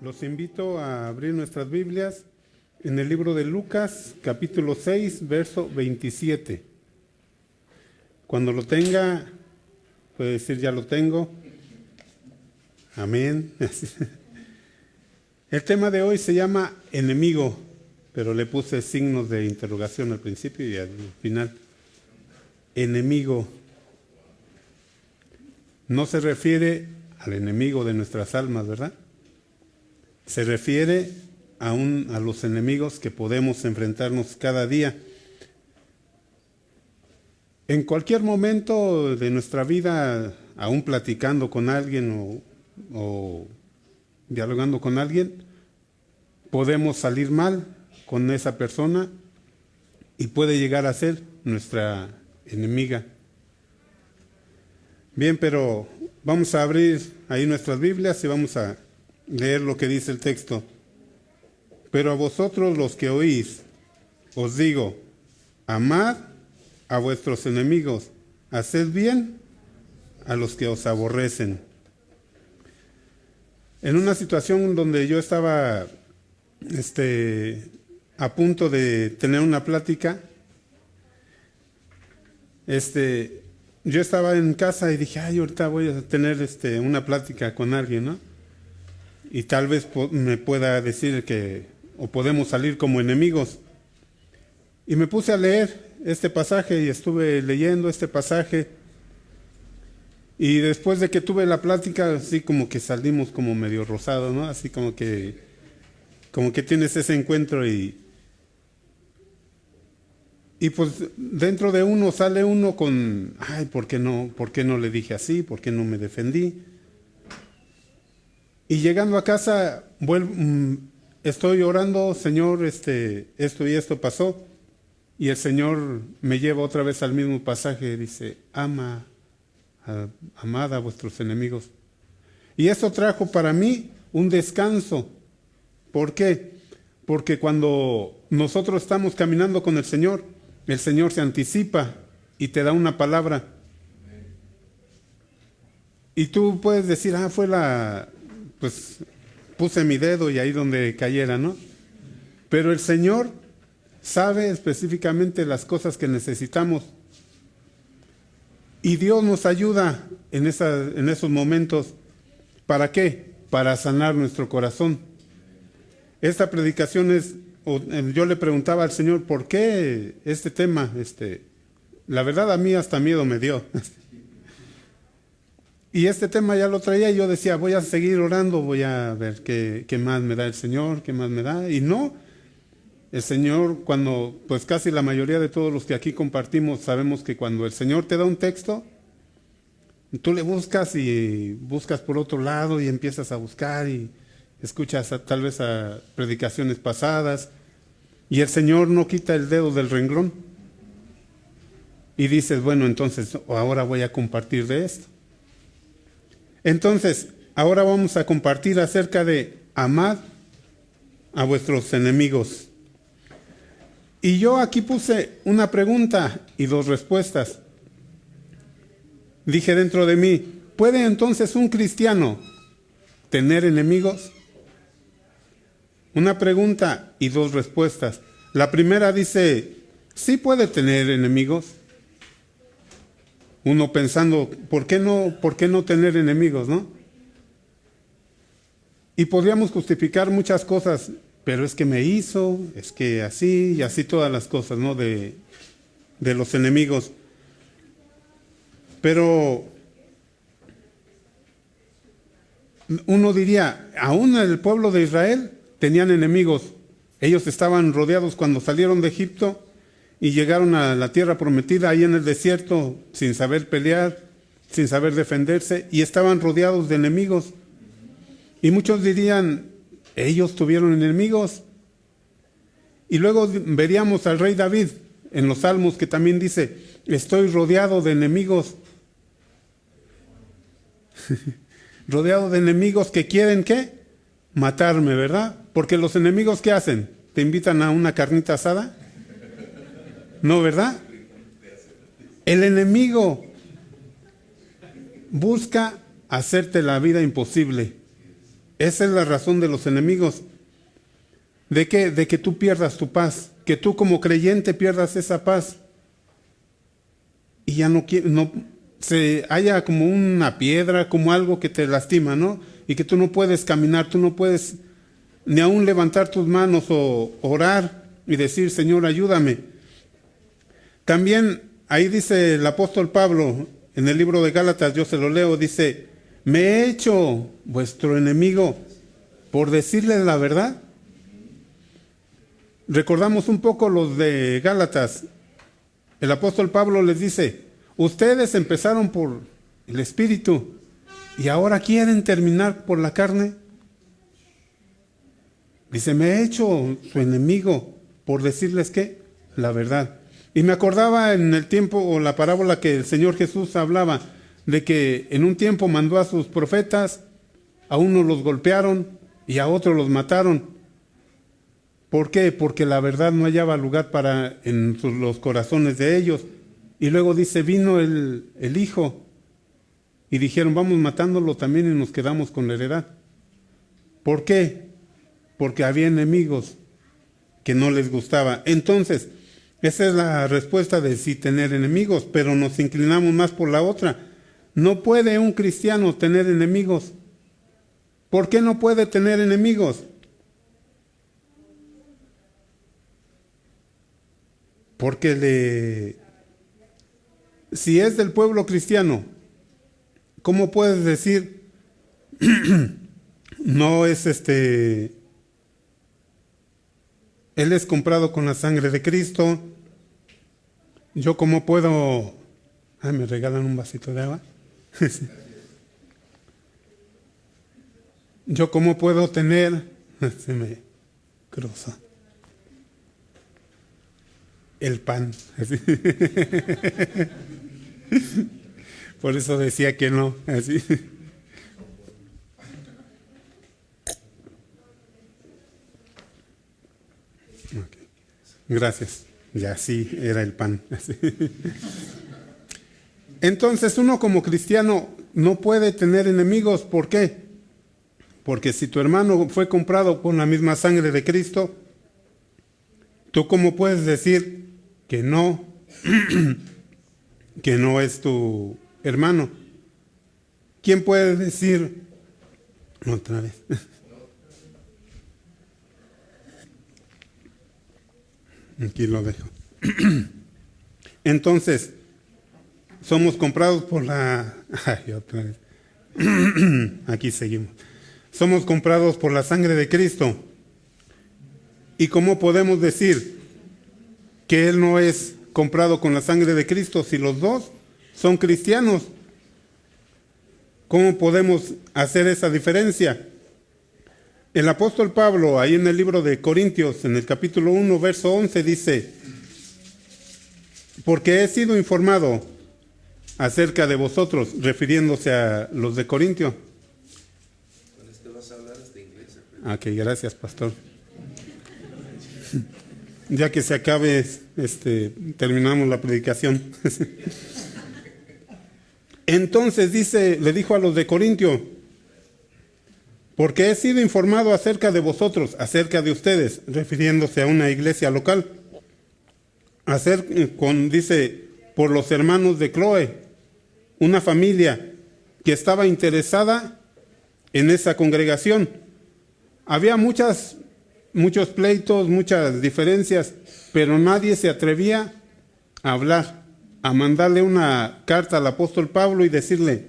Los invito a abrir nuestras Biblias en el libro de Lucas, capítulo 6, verso 27. Cuando lo tenga, puede decir ya lo tengo. Amén. El tema de hoy se llama enemigo, pero le puse signos de interrogación al principio y al final. Enemigo. No se refiere al enemigo de nuestras almas, ¿verdad? Se refiere a los enemigos que podemos enfrentarnos cada día. En cualquier momento de nuestra vida, aún platicando con alguien o dialogando con alguien, podemos salir mal con esa persona y puede llegar a ser nuestra enemiga. Bien, pero vamos a abrir ahí nuestras Biblias y vamos a leer lo que dice el texto. Pero a vosotros los que oís, os digo, amad a vuestros enemigos, haced bien a los que os aborrecen. En una situación donde yo estaba a punto de tener una plática, yo estaba en casa y dije, ahorita voy a tener una plática con alguien, ¿no? Y tal vez me pueda decir o podemos salir como enemigos. Y me puse a leer este pasaje y estuve leyendo este pasaje. Y después de que tuve la plática, así como que salimos como medio rosados, ¿no? Así como que tienes ese encuentro y pues dentro de uno sale uno con, ¿por qué no le dije así? ¿Por qué no me defendí? Y llegando a casa, estoy orando, Señor, esto y esto pasó. Y el Señor me lleva otra vez al mismo pasaje, dice, amad a vuestros enemigos. Y eso trajo para mí un descanso. ¿Por qué? Porque cuando nosotros estamos caminando con el Señor se anticipa y te da una palabra. Y tú puedes decir, pues puse mi dedo y ahí donde cayera, ¿no? Pero el Señor sabe específicamente las cosas que necesitamos. Y Dios nos ayuda en esos momentos. ¿Para qué? Para sanar nuestro corazón. Esta predicación yo le preguntaba al Señor, ¿por qué este tema? La verdad a mí hasta miedo me dio. Y este tema ya lo traía y yo decía, voy a seguir orando, voy a ver qué más me da el Señor, qué más me da. Y no, el Señor pues casi la mayoría de todos los que aquí compartimos sabemos que cuando el Señor te da un texto, tú le buscas y buscas por otro lado y empiezas a buscar y escuchas tal vez a predicaciones pasadas y el Señor no quita el dedo del renglón. Y dices, bueno, entonces ahora voy a compartir de esto. Entonces, ahora vamos a compartir acerca de amad a vuestros enemigos. Y yo aquí puse una pregunta y dos respuestas. Dije dentro de mí, ¿puede entonces un cristiano tener enemigos? Una pregunta y dos respuestas. La primera dice, sí puede tener enemigos. Uno pensando, ¿por qué no tener enemigos, no? Y podríamos justificar muchas cosas, pero es que me hizo, es que así, y así todas las cosas, ¿no? De los enemigos. Pero uno diría, aún el pueblo de Israel tenían enemigos. Ellos estaban rodeados cuando salieron de Egipto y llegaron a la tierra prometida ahí en el desierto sin saber pelear, sin saber defenderse, y estaban rodeados de enemigos. Y muchos dirían, ellos tuvieron enemigos. Y luego veríamos al rey David en los Salmos que también dice, estoy rodeado de enemigos. Rodeado de enemigos que quieren, ¿qué? Matarme, ¿verdad? Porque los enemigos, ¿qué hacen? ¿Te invitan a una carnita asada? No, ¿verdad? El enemigo busca hacerte la vida imposible. Esa es la razón de los enemigos. ¿De qué? De que tú pierdas tu paz, que tú como creyente pierdas esa paz y ya no se haya como una piedra, como algo que te lastima, ¿no? Y que tú no puedes caminar, tú no puedes ni aún levantar tus manos o orar y decir, Señor, ayúdame. También ahí dice el apóstol Pablo en el libro de Gálatas, yo se lo leo, dice, me he hecho vuestro enemigo por decirles la verdad. Recordamos un poco los de Gálatas. El apóstol Pablo les dice, ustedes empezaron por el Espíritu y ahora quieren terminar por la carne. Dice, me he hecho su enemigo por decirles ¿qué? La verdad. Y me acordaba en el tiempo o la parábola que el Señor Jesús hablaba de que en un tiempo mandó a sus profetas, a unos los golpearon y a otros los mataron. ¿Por qué? Porque la verdad no hallaba lugar en los corazones de ellos. Y luego dice, vino el Hijo y dijeron, vamos matándolo también y nos quedamos con la heredad. ¿Por qué? Porque había enemigos que no les gustaba. Entonces, esa es la respuesta de sí tener enemigos, pero nos inclinamos más por la otra. No puede un cristiano tener enemigos. ¿Por qué no puede tener enemigos? Porque si es del pueblo cristiano, ¿cómo puedes decir no es él es comprado con la sangre de Cristo? Yo cómo puedo, me regalan un vasito de agua. Yo cómo puedo tener, se me cruzó el pan. Por eso decía que no, así. Okay. Gracias. Ya sí, era el pan. Así. Entonces uno como cristiano no puede tener enemigos. ¿Por qué? Porque si tu hermano fue comprado con la misma sangre de Cristo, ¿tú cómo puedes decir que no es tu hermano? ¿Quién puede decir otra vez? Aquí lo dejo. Entonces, somos comprados por la... otra vez. Aquí seguimos. Somos comprados por la sangre de Cristo. ¿Y cómo podemos decir que Él no es comprado con la sangre de Cristo si los dos son cristianos? ¿Cómo podemos hacer esa diferencia? El apóstol Pablo, ahí en el libro de Corintios, en el capítulo 1, verso 11, dice, porque he sido informado acerca de vosotros, refiriéndose a los de Corintio. Con esto vas a hablar hasta inglés. Ok, gracias, pastor. Ya que se acabe, terminamos la predicación. Entonces le dijo a los de Corintio, porque he sido informado acerca de vosotros, acerca de ustedes, refiriéndose a una iglesia local. Dice, por los hermanos de Cloé, una familia que estaba interesada en esa congregación. Había muchos pleitos, muchas diferencias, pero nadie se atrevía a hablar, a mandarle una carta al apóstol Pablo y decirle,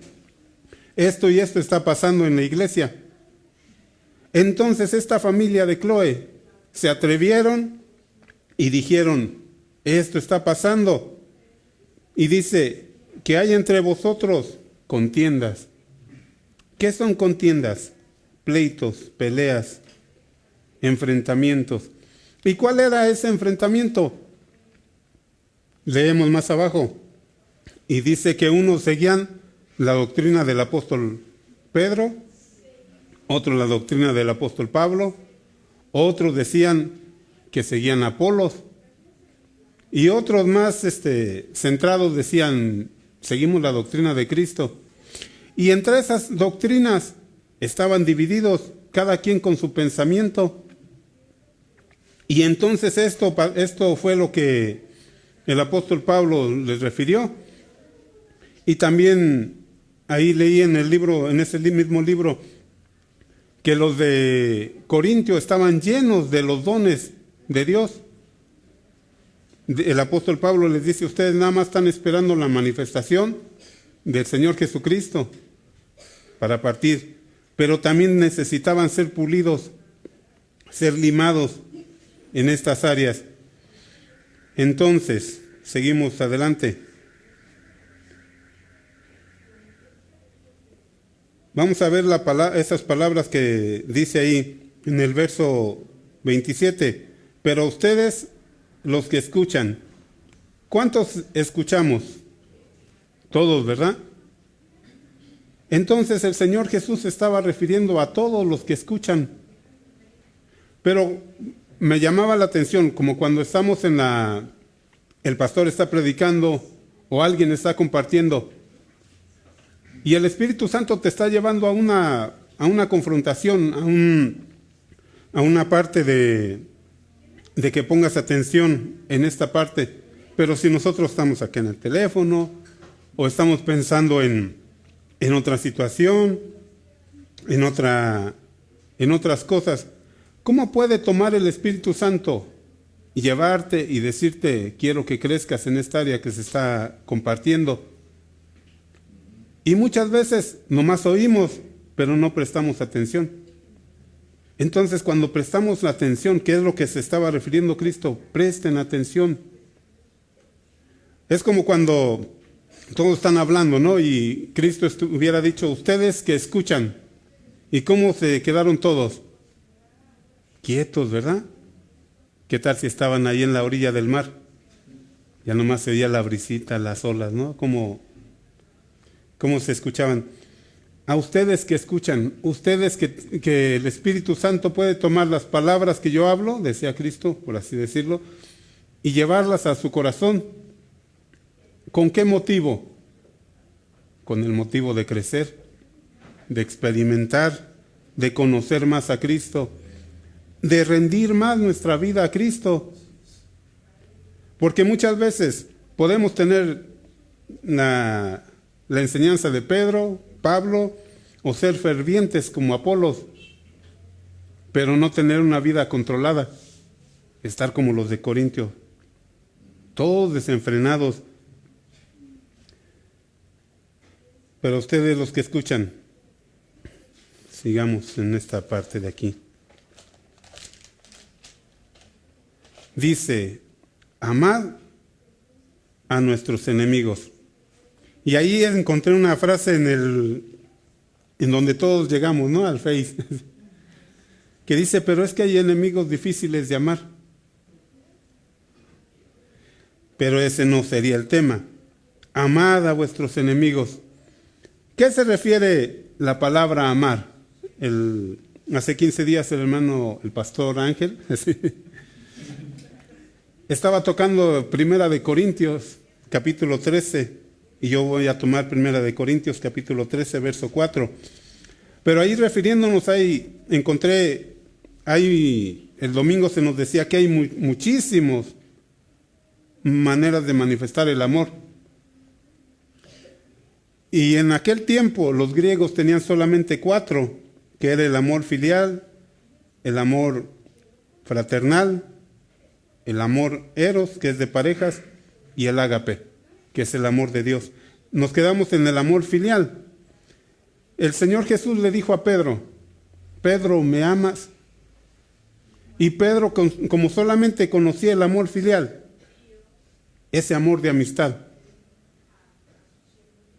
esto y esto está pasando en la iglesia. Entonces esta familia de Cloé se atrevieron y dijeron, esto está pasando. Y dice, que hay entre vosotros contiendas. ¿Qué son contiendas? Pleitos, peleas, enfrentamientos. ¿Y cuál era ese enfrentamiento? Leemos más abajo. Y dice que unos seguían la doctrina del apóstol Pedro, otros la doctrina del apóstol Pablo, otros decían que seguían a Apolos, y otros más centrados decían, seguimos la doctrina de Cristo. Y entre esas doctrinas estaban divididos cada quien con su pensamiento. Y entonces esto fue lo que el apóstol Pablo les refirió. Y también ahí leí en ese mismo libro, que los de Corintio estaban llenos de los dones de Dios. El apóstol Pablo les dice: ustedes nada más están esperando la manifestación del Señor Jesucristo para partir, pero también necesitaban ser pulidos, ser limados en estas áreas. Entonces, seguimos adelante. Vamos a ver esas palabras que dice ahí en el verso 27. Pero ustedes, los que escuchan, ¿cuántos escuchamos? Todos, ¿verdad? Entonces el Señor Jesús se estaba refiriendo a todos los que escuchan. Pero me llamaba la atención, como cuando estamos el pastor está predicando o alguien está compartiendo, y el Espíritu Santo te está llevando a una confrontación, a una parte de que pongas atención en esta parte. Pero si nosotros estamos aquí en el teléfono, o estamos pensando en otra situación, en otras cosas, ¿cómo puede tomar el Espíritu Santo y llevarte y decirte: quiero que crezcas en esta área que se está compartiendo? Y muchas veces nomás oímos, pero no prestamos atención. Entonces, cuando prestamos la atención, ¿qué es lo que se estaba refiriendo Cristo? Presten atención. Es como cuando todos están hablando, ¿no? Y Cristo hubiera dicho: ustedes que escuchan. ¿Y cómo se quedaron todos? Quietos, ¿verdad? ¿Qué tal si estaban ahí en la orilla del mar? Ya nomás se oía la brisita, las olas, ¿no? ¿Cómo se escuchaban? A ustedes que escuchan, ustedes que el Espíritu Santo puede tomar las palabras que yo hablo, decía Cristo, por así decirlo, y llevarlas a su corazón. ¿Con qué motivo? Con el motivo de crecer, de experimentar, de conocer más a Cristo, de rendir más nuestra vida a Cristo. Porque muchas veces podemos tener la enseñanza de Pedro, Pablo, o ser fervientes como Apolos, pero no tener una vida controlada, estar como los de Corintio, todos desenfrenados. Pero ustedes, los que escuchan, sigamos en esta parte de aquí. Dice: amad a nuestros enemigos. Y ahí encontré una frase en donde todos llegamos, ¿no? Al Face, que dice: pero es que hay enemigos difíciles de amar. Pero ese no sería el tema. Amad a vuestros enemigos. ¿Qué se refiere la palabra amar? Hace 15 días el pastor Ángel, estaba tocando Primera de Corintios, capítulo 13, y yo voy a tomar Primera de Corintios, capítulo 13, verso 4. Pero ahí refiriéndonos, el domingo se nos decía que hay muchísimas maneras de manifestar el amor. Y en aquel tiempo los griegos tenían solamente 4, que era el amor filial, el amor fraternal, el amor eros, que es de parejas, y el ágape, que es el amor de Dios. Nos quedamos en el amor filial. El Señor Jesús le dijo a Pedro: Pedro, ¿me amas? Y Pedro, como solamente conocía el amor filial, ese amor de amistad,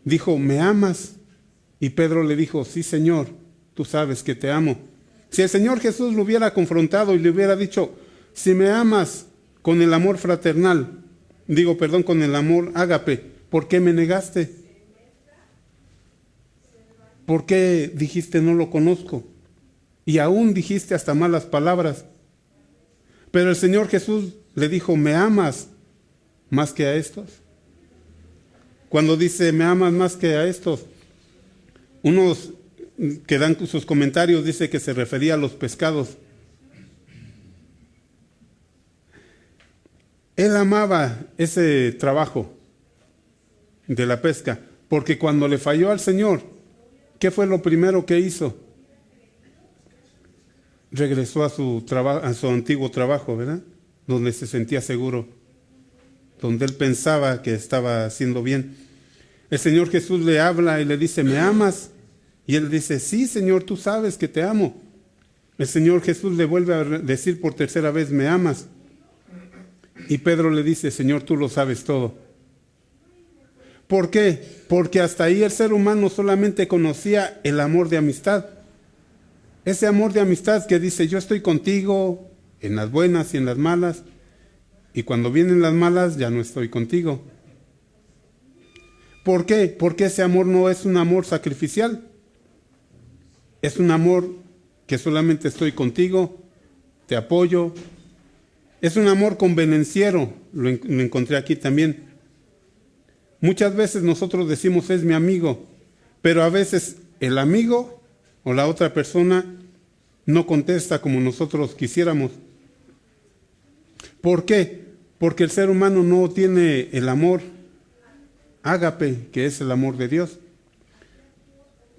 dijo: ¿me amas? Y Pedro le dijo: sí, Señor, tú sabes que te amo. Si el Señor Jesús lo hubiera confrontado y le hubiera dicho: si me amas con el amor fraternal, con el amor ágape, ¿por qué me negaste? ¿Por qué dijiste no lo conozco? Y aún dijiste hasta malas palabras. Pero el Señor Jesús le dijo: ¿me amas más que a estos? Cuando dice: ¿me amas más que a estos? Unos que dan sus comentarios, dice que se refería a los pescados. Él amaba ese trabajo de la pesca, porque cuando le falló al Señor, ¿qué fue lo primero que hizo? Regresó a su antiguo trabajo, ¿verdad? Donde se sentía seguro, donde él pensaba que estaba haciendo bien. El Señor Jesús le habla y le dice, ¿me amas? Y él dice, sí, Señor, tú sabes que te amo. El Señor Jesús le vuelve a decir por tercera vez, ¿me amas? Y Pedro le dice, Señor, tú lo sabes todo. ¿Por qué? Porque hasta ahí el ser humano solamente conocía el amor de amistad. Ese amor de amistad que dice, yo estoy contigo en las buenas y en las malas, y cuando vienen las malas ya no estoy contigo. ¿Por qué? Porque ese amor no es un amor sacrificial. Es un amor que solamente estoy contigo, te apoyo. Es un amor convenenciero, lo encontré aquí también. Muchas veces nosotros decimos es mi amigo, pero a veces el amigo o la otra persona no contesta como nosotros quisiéramos. ¿Por qué? Porque el ser humano no tiene el amor ágape, que es el amor de Dios.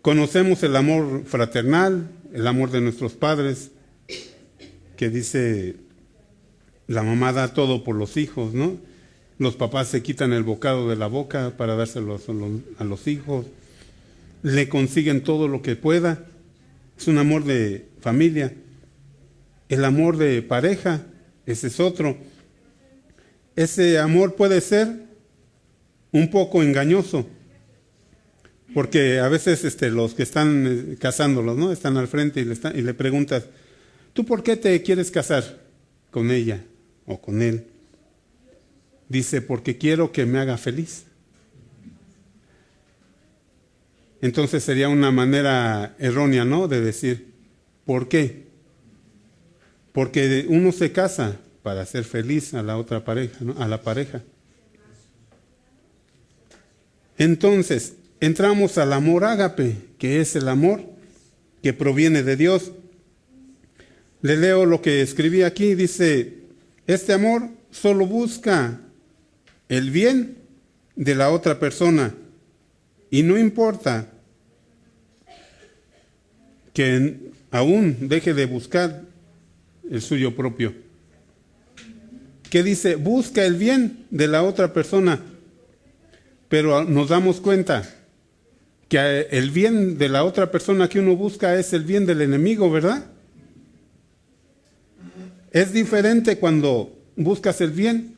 Conocemos el amor fraternal, el amor de nuestros padres, que dice, la mamá da todo por los hijos, ¿no? Los papás se quitan el bocado de la boca para dárselo a los hijos, le consiguen todo lo que pueda. Es un amor de familia. El amor de pareja, ese es otro. Ese amor puede ser un poco engañoso, porque a veces los que están casándolos, ¿no? Están al frente y le preguntas, ¿tú por qué te quieres casar con ella o con él? Dice, porque quiero que me haga feliz. Entonces sería una manera errónea, ¿no? De decir, ¿por qué? Porque uno se casa para hacer feliz a la otra pareja, ¿no? A la pareja. Entonces, entramos al amor ágape, que es el amor que proviene de Dios. Le leo lo que escribí aquí, dice, este amor solo busca el bien de la otra persona y no importa que aún deje de buscar el suyo propio. ¿Qué dice? Busca el bien de la otra persona, pero nos damos cuenta que el bien de la otra persona que uno busca es el bien del enemigo, ¿verdad? Es diferente cuando buscas el bien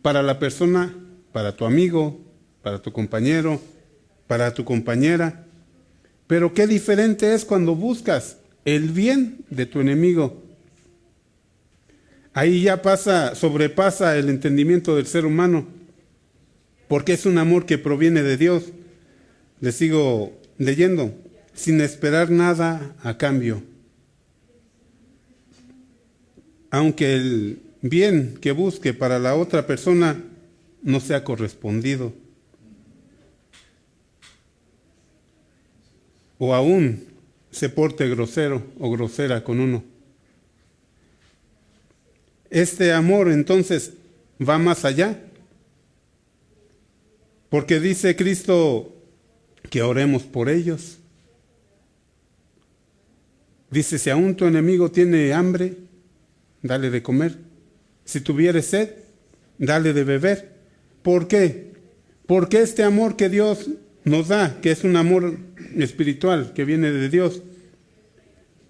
para la persona, para tu amigo, para tu compañero, para tu compañera. Pero qué diferente es cuando buscas el bien de tu enemigo. Ahí ya sobrepasa el entendimiento del ser humano, porque es un amor que proviene de Dios. Le sigo leyendo, sin esperar nada a cambio. Aunque el bien que busque para la otra persona no sea correspondido. O aún se porte grosero o grosera con uno. Este amor entonces va más allá. Porque dice Cristo que oremos por ellos. Dice, si aún tu enemigo tiene hambre, dale de comer. Si tuviere sed, dale de beber. ¿Por qué? Porque este amor que Dios nos da, que es un amor espiritual, que viene de Dios,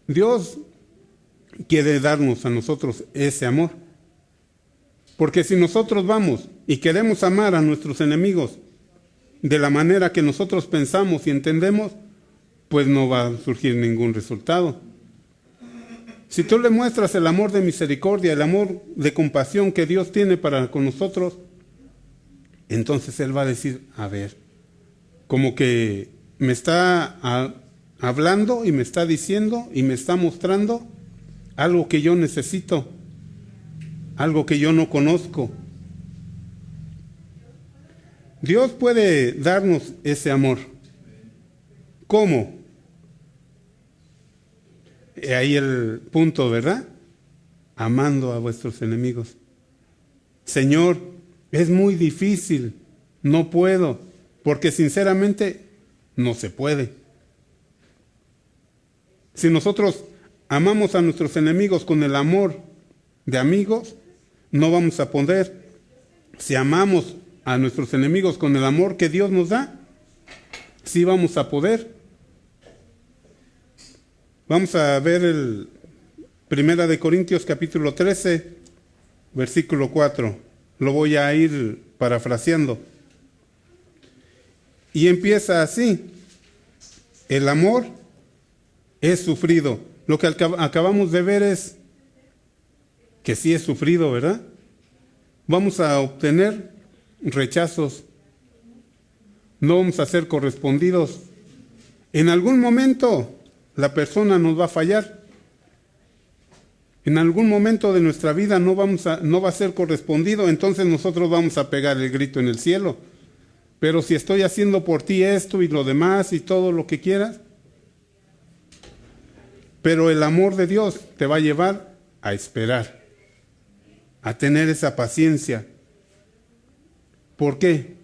Dios quiere darnos a nosotros ese amor. Porque si nosotros vamos y queremos amar a nuestros enemigos de la manera que nosotros pensamos y entendemos, pues no va a surgir ningún resultado. Si tú le muestras el amor de misericordia, el amor de compasión que Dios tiene para con nosotros, entonces Él va a decir, a ver, como que me está hablando y me está diciendo y me está mostrando algo que yo necesito, algo que yo no conozco. Dios puede darnos ese amor. ¿Cómo? Ahí el punto, ¿verdad? Amando a vuestros enemigos. Señor, es muy difícil, no puedo, porque sinceramente no se puede. Si nosotros amamos a nuestros enemigos con el amor de amigos, no vamos a poder. Si amamos a nuestros enemigos con el amor que Dios nos da, sí vamos a poder. Vamos a ver el Primera de Corintios capítulo 13, versículo 4. Lo voy a ir parafraseando. Y empieza así: el amor es sufrido. Lo que acabamos de ver es que sí es sufrido, ¿verdad? Vamos a obtener rechazos. No vamos a ser correspondidos. En algún momento la persona nos va a fallar. En algún momento de nuestra vida no va a ser correspondido, entonces nosotros vamos a pegar el grito en el cielo. Pero si estoy haciendo por ti esto y lo demás y todo lo que quieras, pero el amor de Dios te va a llevar a esperar, a tener esa paciencia. ¿Por qué?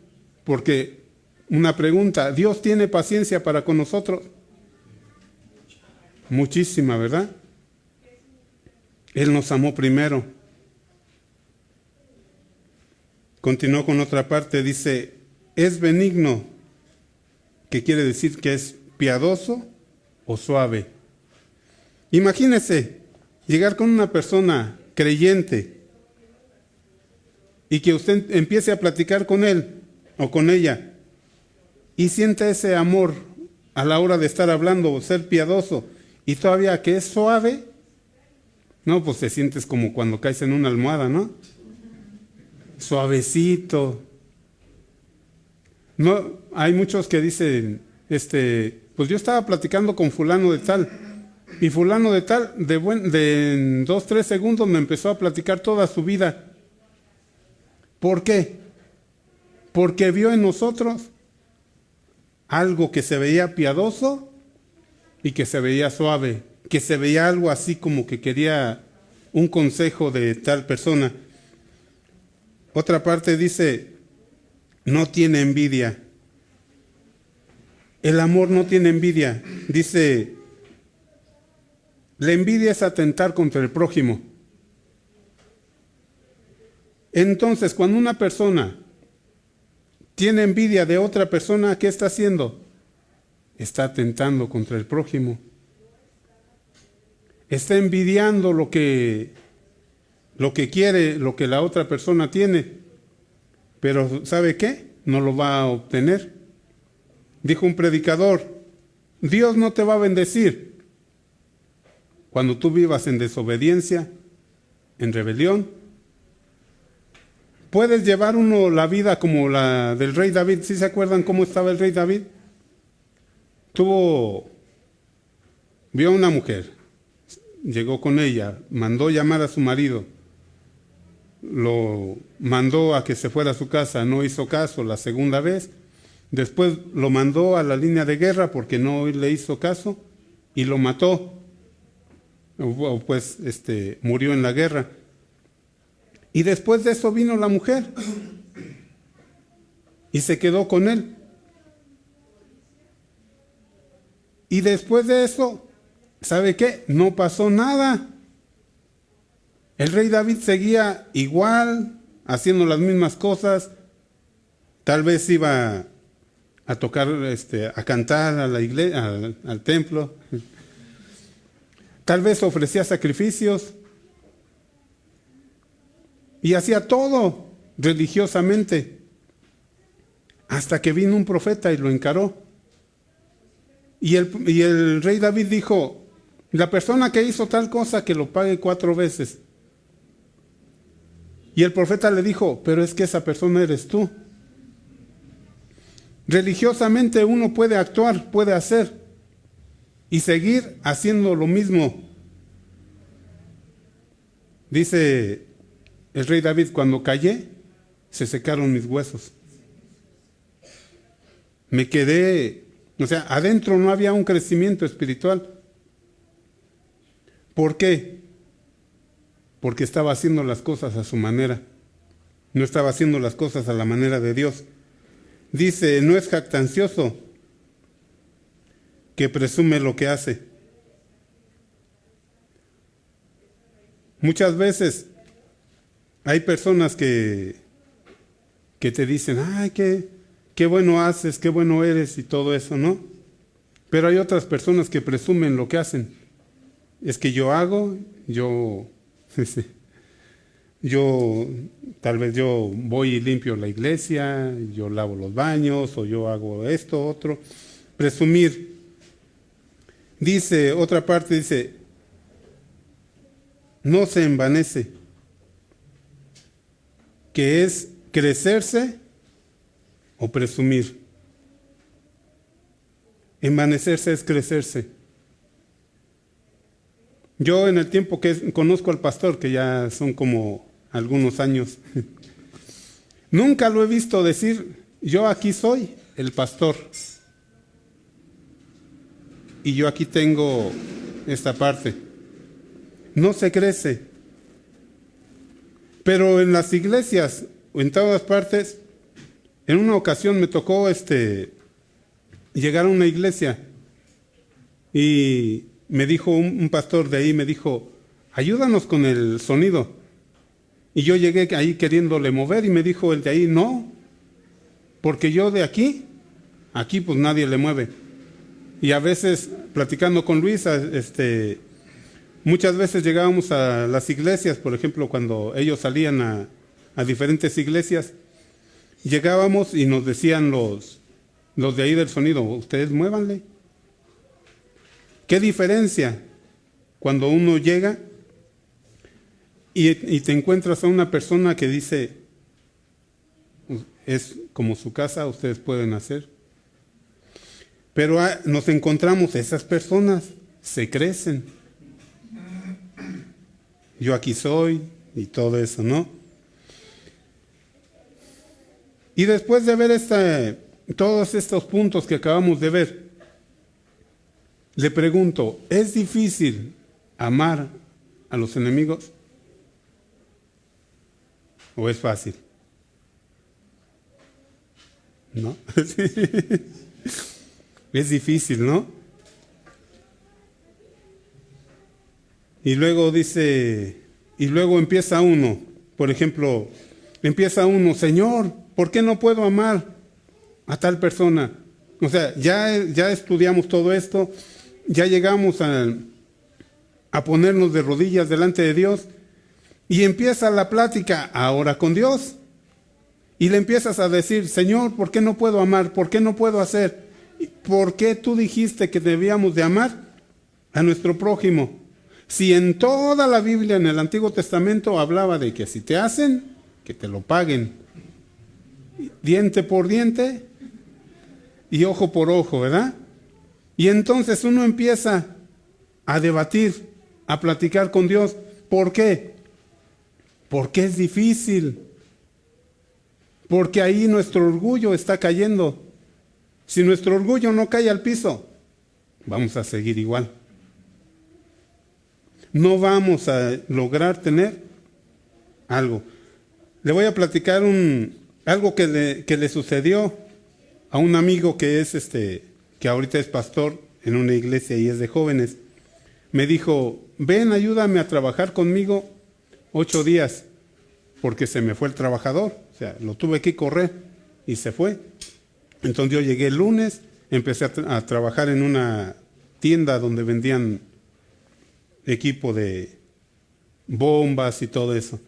Porque, una pregunta, ¿Dios tiene paciencia para con nosotros? Muchísima, ¿verdad? Él nos amó primero. Continuó con otra parte, dice, es benigno, que quiere decir que es piadoso o suave. Imagínese llegar con una persona creyente y que usted empiece a platicar con él o con ella y sienta ese amor a la hora de estar hablando o ser piadoso y todavía que es suave. No, pues te sientes como cuando caes en una almohada, ¿no? Suavecito. No, hay muchos que dicen, pues yo estaba platicando con fulano de tal, y fulano de tal, en 2, 3 segundos me empezó a platicar toda su vida. ¿Por qué? Porque vio en nosotros algo que se veía piadoso y que se veía suave, que se veía algo así como que quería un consejo de tal persona. Otra parte dice, no tiene envidia. El amor no tiene envidia. Dice, la envidia es atentar contra el prójimo. Entonces, cuando una persona tiene envidia de otra persona, ¿qué está haciendo? Está atentando contra el prójimo. Está envidiando lo que quiere, lo que la otra persona tiene. Pero ¿sabe qué? No lo va a obtener. Dijo un predicador, Dios no te va a bendecir cuando tú vivas en desobediencia, en rebelión. Puedes llevar uno la vida como la del rey David. ¿Sí se acuerdan cómo estaba el rey David? Vio a una mujer, llegó con ella, mandó llamar a su marido, lo mandó a que se fuera a su casa, no hizo caso la segunda vez, después lo mandó a la línea de guerra porque no le hizo caso y lo mató, pues murió en la guerra. Y después de eso vino la mujer y se quedó con él. Y después de eso, ¿sabe qué? No pasó nada. El rey David seguía igual, haciendo las mismas cosas. Tal vez iba a tocar, a cantar a la iglesia, al templo. Tal vez ofrecía sacrificios. Y hacía todo religiosamente. Hasta que vino un profeta y lo encaró. Y el rey David dijo, la persona que hizo tal cosa que lo pague 4 veces. Y el profeta le dijo, pero es que esa persona eres tú. Religiosamente uno puede actuar, puede hacer y seguir haciendo lo mismo. Dice el rey David, cuando callé, se secaron mis huesos. Me quedé, adentro no había un crecimiento espiritual. ¿Por qué? Porque estaba haciendo las cosas a su manera. No estaba haciendo las cosas a la manera de Dios. Dice, no es jactancioso que presume lo que hace. Muchas veces hay personas que te dicen, ay, qué bueno haces, qué bueno eres y todo eso, ¿no? Pero hay otras personas que presumen lo que hacen. Es que yo hago, tal vez yo voy y limpio la iglesia, yo lavo los baños, o yo hago esto, otro. Presumir. Dice, otra parte dice, no se envanece, que es crecerse o presumir. Envanecerse es crecerse. Yo en el tiempo que conozco al pastor, que ya son como algunos años, nunca lo he visto decir, yo aquí soy el pastor y yo aquí tengo esta parte. No se crece. Pero en las iglesias o en todas partes, en una ocasión me tocó llegar a una iglesia y me dijo un pastor de ahí, me dijo, ayúdanos con el sonido. Y yo llegué ahí queriéndole mover y me dijo el de ahí, no, porque yo de aquí pues nadie le mueve. Y a veces, platicando con Luis, muchas veces llegábamos a las iglesias, por ejemplo, cuando ellos salían a diferentes iglesias, llegábamos y nos decían los de ahí del sonido, ustedes muévanle. ¿Qué diferencia cuando uno llega y te encuentras a una persona que dice, es como su casa, ustedes pueden hacer? Pero nos encontramos, esas personas se crecen. Yo aquí soy y todo eso, ¿no? Y después de ver todos estos puntos que acabamos de ver, le pregunto, ¿es difícil amar a los enemigos? ¿O es fácil? ¿No? Es difícil, ¿no? Y luego empieza uno, por ejemplo, Señor, ¿por qué no puedo amar a tal persona? O sea, ya estudiamos todo esto, ya llegamos a ponernos de rodillas delante de Dios y empieza la plática ahora con Dios. Y le empiezas a decir, Señor, ¿por qué no puedo amar? ¿Por qué no puedo hacer? ¿Por qué tú dijiste que debíamos de amar a nuestro prójimo? Si en toda la Biblia, en el Antiguo Testamento, hablaba de que si te hacen, que te lo paguen. Diente por diente y ojo por ojo, ¿verdad? Y entonces uno empieza a debatir, a platicar con Dios. ¿Por qué? Porque es difícil. Porque ahí nuestro orgullo está cayendo. Si nuestro orgullo no cae al piso, vamos a seguir igual. No vamos a lograr tener algo. Le voy a platicar algo que le sucedió a un amigo que que ahorita es pastor en una iglesia y es de jóvenes. Me dijo, ven, ayúdame a trabajar conmigo 8 días, porque se me fue el trabajador. O sea, lo tuve que correr y se fue. Entonces yo llegué el lunes, empecé a trabajar en una tienda donde vendían equipo de bombas y todo eso.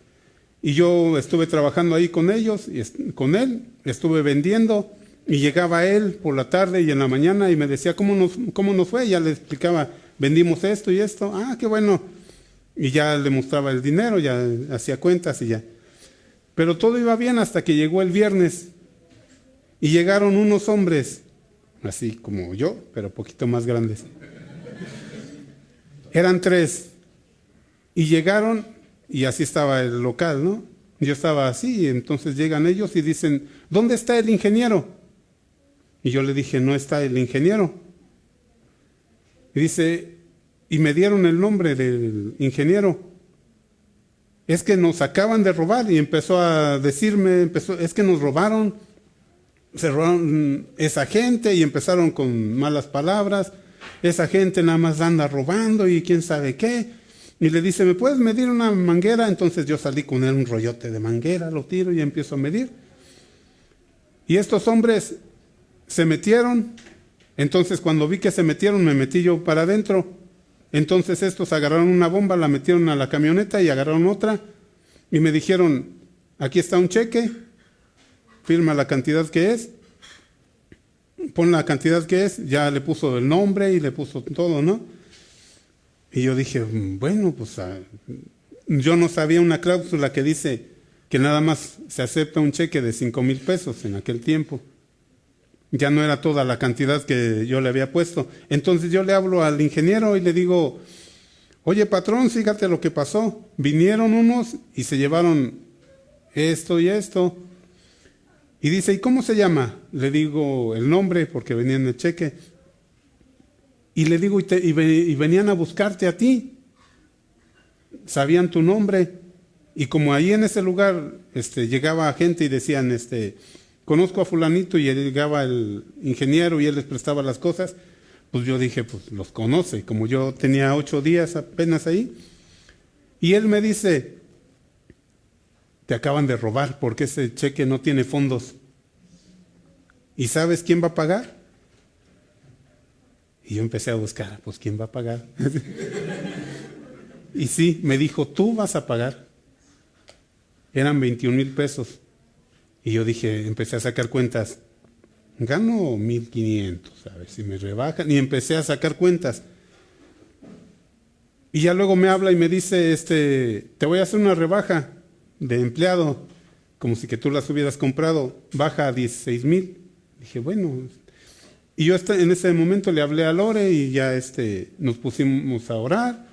Y yo estuve trabajando ahí con ellos, y con él, estuve vendiendo, y llegaba él por la tarde y en la mañana y me decía, ¿cómo nos fue? Y ya le explicaba, vendimos esto y esto, qué bueno. Y ya le mostraba el dinero, ya hacía cuentas y ya. Pero todo iba bien hasta que llegó el viernes y llegaron unos hombres, así como yo, pero poquito más grandes. Eran 3 y llegaron y así estaba el local, ¿no? Yo estaba así y entonces llegan ellos y dicen, ¿dónde está el ingeniero? Y yo le dije, no está el ingeniero. Y dice, y me dieron el nombre del ingeniero. Es que nos acaban de robar, y empezó a decirme, es que nos robaron, se robaron esa gente, y empezaron con malas palabras. Esa gente nada más anda robando y quién sabe qué. Y le dice, ¿me puedes medir una manguera? Entonces yo salí con él un rollote de manguera, lo tiro y empiezo a medir. Y estos hombres se metieron. Entonces cuando vi que se metieron, me metí yo para adentro. Entonces estos agarraron una bomba, la metieron a la camioneta y agarraron otra. Y me dijeron, aquí está un cheque, firma la cantidad que es, pon la cantidad que es. Ya le puso el nombre y le puso todo, ¿no? Y yo dije, bueno, pues yo no sabía una cláusula que dice que nada más se acepta un cheque de 5,000 pesos en aquel tiempo. Ya no era toda la cantidad que yo le había puesto. Entonces yo le hablo al ingeniero y le digo, oye patrón, fíjate lo que pasó. Vinieron unos y se llevaron esto y esto. Y dice, ¿y cómo se llama? Le digo el nombre porque venía en el cheque. Y le digo, y venían a buscarte a ti. Sabían tu nombre. Y como ahí en ese lugar llegaba gente y decían, conozco a fulanito, y llegaba el ingeniero y él les prestaba las cosas, pues yo dije, pues los conoce. Como yo tenía 8 días apenas ahí. Y él me dice, te acaban de robar porque ese cheque no tiene fondos. ¿Y sabes quién va a pagar? Y yo empecé a buscar, pues ¿quién va a pagar? Y sí, me dijo, tú vas a pagar. Eran 21,000 pesos. Y yo dije, empecé a sacar cuentas. Gano 1,500, a ver si me rebajan. Y empecé a sacar cuentas. Y ya luego me habla y me dice, te voy a hacer una rebaja de empleado, como si que tú las hubieras comprado, baja a 16,000. Dije, bueno. Y yo en ese momento le hablé a Lore y ya nos pusimos a orar.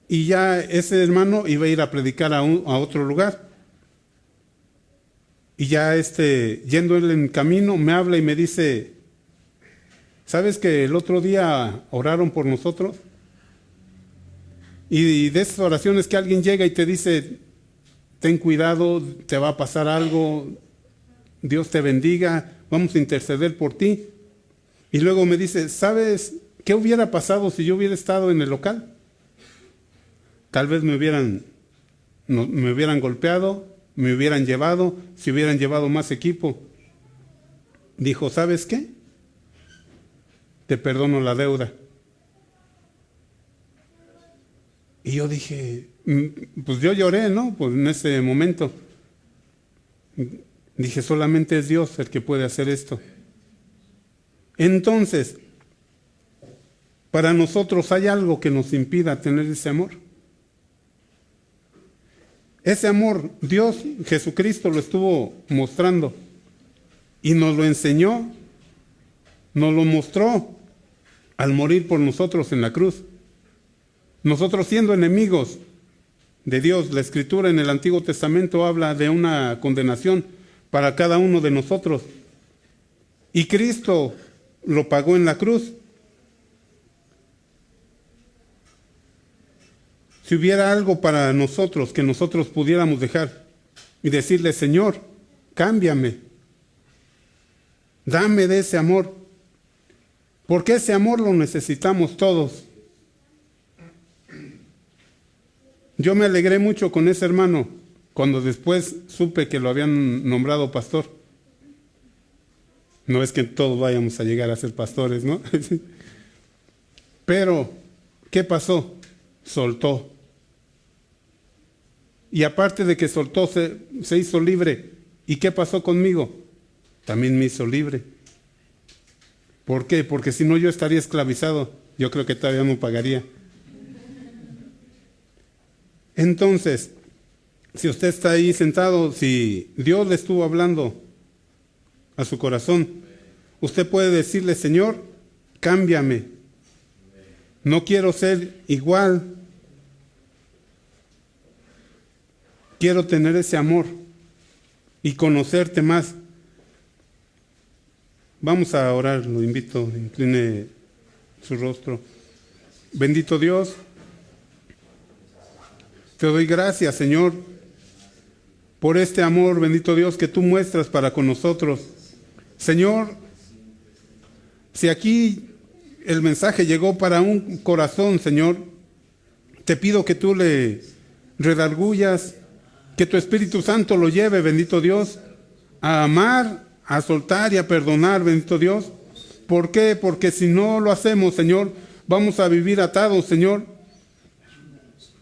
Y ya ese hermano iba a ir a predicar a otro lugar. Y ya yendo él en camino, me habla y me dice, ¿sabes que el otro día oraron por nosotros? Y de esas oraciones que alguien llega y te dice, ten cuidado, te va a pasar algo, Dios te bendiga, vamos a interceder por ti. Y luego me dice, ¿sabes qué hubiera pasado si yo hubiera estado en el local? Tal vez me hubieran golpeado, me hubieran llevado, si hubieran llevado más equipo. Dijo, ¿sabes qué? Te perdono la deuda. Y yo dije, pues yo lloré, ¿no? Pues en ese momento. Dije, solamente es Dios el que puede hacer esto. Entonces, para nosotros hay algo que nos impida tener ese amor. Ese amor, Dios, Jesucristo lo estuvo mostrando y nos lo enseñó, nos lo mostró al morir por nosotros en la cruz. Nosotros siendo enemigos de Dios, la Escritura en el Antiguo Testamento habla de una condenación para cada uno de nosotros. Y Cristo lo pagó en la cruz. Si hubiera algo para nosotros que nosotros pudiéramos dejar y decirle, Señor, cámbiame, dame de ese amor, porque ese amor lo necesitamos todos. Yo me alegré mucho con ese hermano cuando después supe que lo habían nombrado pastor. No es que todos vayamos a llegar a ser pastores, ¿no? Pero, ¿qué pasó? Soltó. Y aparte de que soltó, se hizo libre. ¿Y qué pasó conmigo? También me hizo libre. ¿Por qué? Porque si no yo estaría esclavizado. Yo creo que todavía no pagaría. Entonces, si usted está ahí sentado, si Dios le estuvo hablando a su corazón, usted puede decirle, Señor, cámbiame. No quiero ser igual. Quiero tener ese amor y conocerte más. Vamos a orar, lo invito, incline su rostro. Bendito Dios, te doy gracias, Señor, por este amor, bendito Dios, que tú muestras para con nosotros. Señor, si aquí el mensaje llegó para un corazón, Señor, te pido que tú le redargullas, que tu Espíritu Santo lo lleve, bendito Dios, a amar, a soltar y a perdonar, bendito Dios. ¿Por qué? Porque si no lo hacemos, Señor, vamos a vivir atados, Señor.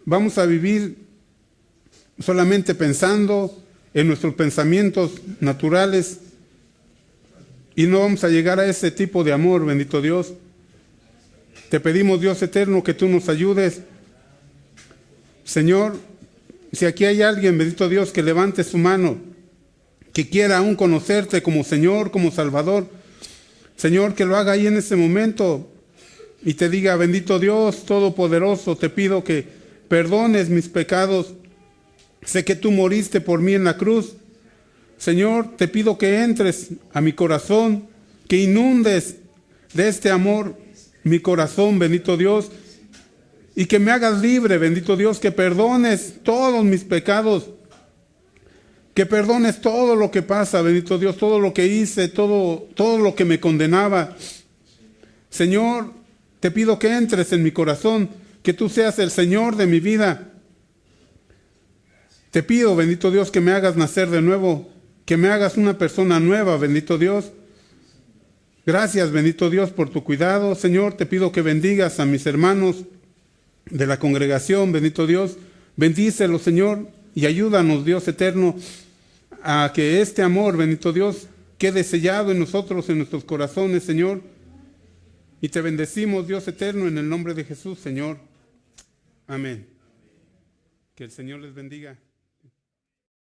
Vamos a vivir solamente pensando en nuestros pensamientos naturales y no vamos a llegar a ese tipo de amor, bendito Dios. Te pedimos, Dios eterno, que tú nos ayudes. Señor, si aquí hay alguien, bendito Dios, que levante su mano, que quiera aún conocerte como Señor, como Salvador, Señor, que lo haga ahí en ese momento y te diga, bendito Dios Todopoderoso, te pido que perdones mis pecados. Sé que tú moriste por mí en la cruz. Señor, te pido que entres a mi corazón, que inundes de este amor mi corazón, bendito Dios, y que me hagas libre, bendito Dios, que perdones todos mis pecados, que perdones todo lo que pasa, bendito Dios, todo lo que hice, todo lo que me condenaba. Señor, te pido que entres en mi corazón, que tú seas el Señor de mi vida. Te pido, bendito Dios, que me hagas nacer de nuevo, que me hagas una persona nueva, bendito Dios. Gracias, bendito Dios, por tu cuidado. Señor, te pido que bendigas a mis hermanos de la congregación, bendito Dios. Bendícelos, Señor, y ayúdanos, Dios eterno, a que este amor, bendito Dios, quede sellado en nosotros, en nuestros corazones, Señor. Y te bendecimos, Dios eterno, en el nombre de Jesús, Señor. Amén. Que el Señor les bendiga.